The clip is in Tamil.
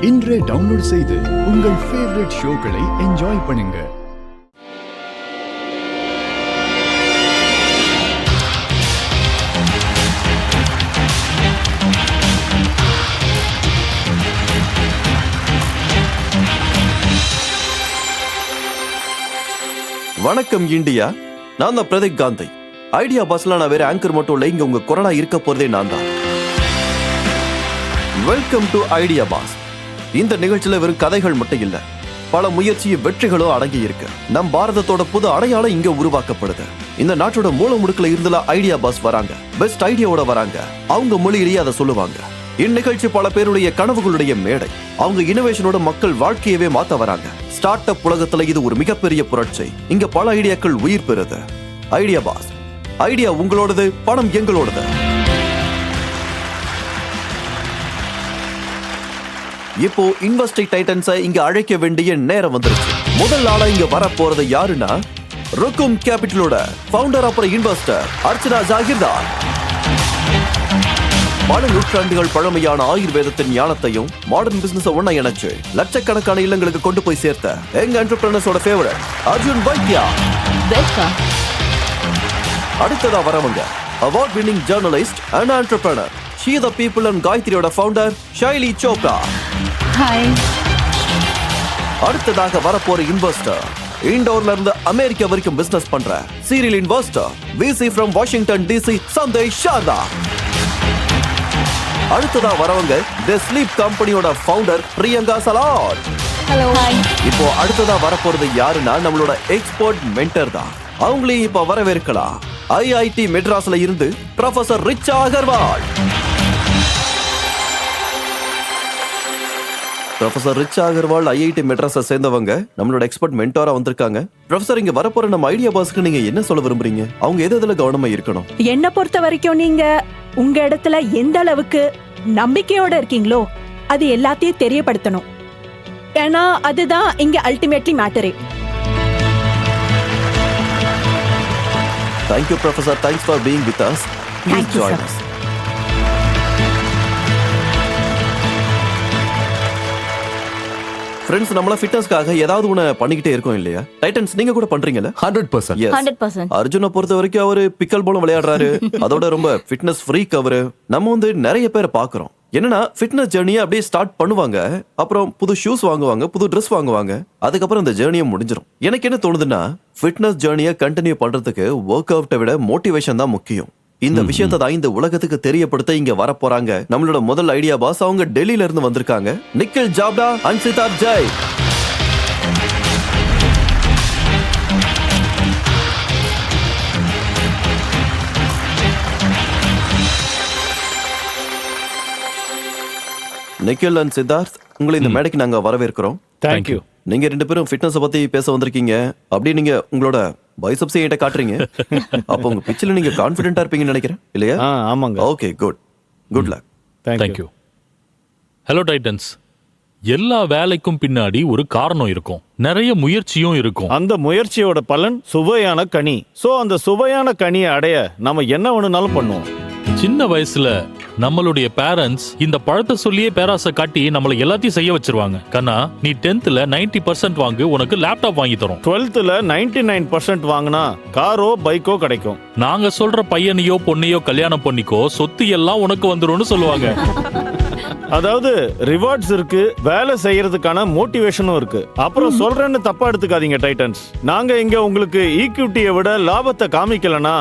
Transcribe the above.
இன்றே டவுன்லோட் செய்து உங்கள் ஃபேவரட் ஷோக்களை என்ஜாய் பண்ணுங்க. வணக்கம் இந்தியா, நான் தான் பிரதீக் காந்தி. ஐடியா பஸ்ல நான் வேற ஆங்கர் மட்டும் இல்லை, இங்க உங்க கொரோனா இருக்க போறதே நான் தான். Welcome to idea boss. இந்த நிகழ்ச்சியில வெறும் கதைகள் மட்டும் இல்ல, பல முயற்சியும் வெற்றிகளும் அடங்கி இருக்கு. நம் பாரதத்தோட புது அடையாளம் இங்க உருவாக்கப்படுது. இந்த நாட்டோட மூல முடுக்குல இருந்துல ஐடியா பாஸ் வராங்க, பெஸ்ட் ஐடியாவோட வராங்க. அவங்க மொழியிலேயே அதை சொல்லுவாங்க. இந்நிகழ்ச்சி பல பேருடைய கனவுகளுடைய மேடை. அவங்க இனோவேஷனோட மக்கள் வாழ்க்கையவே மாத்த வராங்க. ஸ்டார்ட் அப் உலகத்துல இது ஒரு மிகப்பெரிய புரட்சி. இங்க பல ஐடியாக்கள் உயிர் பெறுது. ஐடியா பாஸ், ஐடியா உங்களோடது, பணம் எங்களோடது. இப்போ இன்வெஸ்டிங் டைட்டன்ஸை இங்க அழைக்க வேண்டிய நேரம் வந்துருச்சு. முதல் ஆளா இங்க வர போறது யாருன்னா, ருக்கும் கேபிட்டலோட ஃபவுண்டர் அப்புறம் இன்வெஸ்டர் அர்ச்சனா ஜாகிர்தார். பல நூற்றாண்டுகள் பழமையான ஆயுர்வேதத்தின் ஞானத்தையும் மாடர்ன் பிசினஸ் ஒண்ணா இணைச்சு லட்சக்கணக்கான இல்லங்களுக்கு கொண்டு போய் சேர்த்த யங் என்டர்பிரனர்ஸோட ஃபேவரட் அர்ஜுன் வைத்யா. அடுத்ததா வரவங்க award winning journalist and entrepreneur She the People and காயத்ரியோட ஃபவுண்டர் ஷைலி சோப்ரா. ஹாய். அடுத்ததாக வரப்போற இன்வெஸ்டர், இண்டோர்ல இருந்து அமெரிக்கா வரைக்கும் பிசினஸ் பண்ற serial investor VC from Washington DC Sandesh Sharda. அடுத்ததா வரவங்க தி ஸ்லீப் கம்பெனியோட founder Priyanka Salot. Hello. Hi. இப்போ அடுத்ததா வரப்போறது யாருன்னா, நம்மளோட எக்ஸ்பர்ட் மென்டர் தான். அவங்களையும் இப்ப வரவேற்கலாம். IIT மெட்ராஸ்ல இருந்து ப்ரொஃபசர் ரிச்சா அகர்வால். ப்ரொஃபசர் ரிச்சா அகர்வால் IIT மெட்ராஸை சேர்ந்தவங்க நம்மளோட எக்ஸ்பர்ட் மென்டாரா வந்திருக்காங்க. ப்ரொஃபசர், இங்க வரப்போற நம்ம ஐடியா பாஸ்க்கு நீங்க என்ன சொல்ல விரும்புறீங்க? அவங்க எதுல கவனமா இருக்கணும்? என்ன பொறுத்த வரைக்கும் நீங்க உங்க இடத்துல எந்த அளவுக்கு நம்பிக்கையோட இருக்கீங்களோ அது எல்லாத்தையும் தெரியப்படுத்தணும். ஏன்னா அதுதான் இங்க ultimately மேட்டரே. Thank you, Professor. Thanks for being with us. Please Thank you, join sir. us. Friends, நம்மள ஃபிட்னஸ்க்காக ஏதாவது ஒண்ணு பண்ணிக்கிட்டே இருக்கோம் இல்லையா? டைட்டன்ஸ் நீங்க கூட பண்றீங்கல்ல? 100%. Yes. 100%. அர்ஜுனை பொறுத்த வரைக்கும் அவரு பிக்கல் போல விளையாடுறாரு. அதோட ரொம்ப ஃபிட்னஸ் ஃப்ரீக் அவரு. நம்ம நிறைய பேரை பாக்குறோம். என்னன்னா, ஃபிட்னஸ் ஜேர்னியை அப்படியே ஸ்டார்ட் பண்ணுவாங்க, அப்புறம் புது ஷூஸ் வாங்குவாங்க, புது ட்ரெஸ் வாங்குவாங்க, அதுக்கப்புறம் இந்த ஜேர்னியை முடிஞ்சிடும். எனக்கு என்ன தோணுதுன்னா, ஃபிட்னஸ் ஜேர்னியை கண்டினியூ பண்றதுக்கு ஒர்க் அவுட்டை விட மோட்டிவேஷன் தான் முக்கியம். இந்த விஷயத்தை தான் இந்த உலகத்துக்கு தெரியப்படுத்த இங்க வர போறாங்க நம்மளோட முதல் ஐடியா பாஸ். அவங்க டெல்லியில இருந்து வந்திருக்காங்க. நிக்கில் ஜாப்டா அண்ட் சித்தார்த் ஜெய். நிக்கில் அண்ட் சித்தார்த், உங்களை இந்த மேடைக்கு நாங்க வரவேற்கிறோம். Thank you. நீங்க ரெண்டு பேரும் ஃபிட்னஸ் பத்தி பேச வந்திருக்கீங்க. அப்படி நீங்க உங்களோட பைசப்ஸ் என்கிட்ட காட்டுறீங்க. அப்போ உங்க பிச்சில் நீங்க கான்ஃபிடென்ட்டா இருப்பீங்கன்னு நினைக்கிறேன், இல்லையா? ஆமாங்க. Okay, good luck. Thank you. Hello Titans, எல்லா வேலைக்கும் பின்னாடி ஒரு காரணம் இருக்கும், நிறைய முயற்சியும் இருக்கும். அந்த முயற்சியோட பலன் சுவையான கனி. சோ அந்த சுவையான கனியை அடைய நம்ம என்ன வேணும்னாலும் பண்ணுவோம். சின்ன வயசுல நம்மளுடைய பேரண்ட்ஸ் இந்த பழத்தை சொல்லியே பேராசை காட்டி நம்மள எல்லாத்தையும் செய்ய வச்சிருவாங்க. கண்ணா, நீ 10th 90% வாங்கு, உனக்கு லேப்டாப் வாங்கி தரோம். 12th 99% வாங்கினா காரோ பைக்கோ கிடைக்கும். நாங்க சொல்ற பையனையோ பொண்ணையோ கல்யாணம் பண்ணிக்கோ, சொத்து எல்லாம் உனக்கு வந்துரும்னு சொல்லுவாங்க. அதாவது ரிவார்ட்ஸ் இருக்கு, வேலை செய்யறதுக்கான மோட்டிவேஷனும் இருக்கு. அப்புறம் சொல்றேன்னு தப்பா எடுத்துக்காதீங்க டைட்டன்ஸ். நாங்க இங்க உங்களுக்கு ஈக்விட்டியை விட லாபத்தை காமிக்கலனா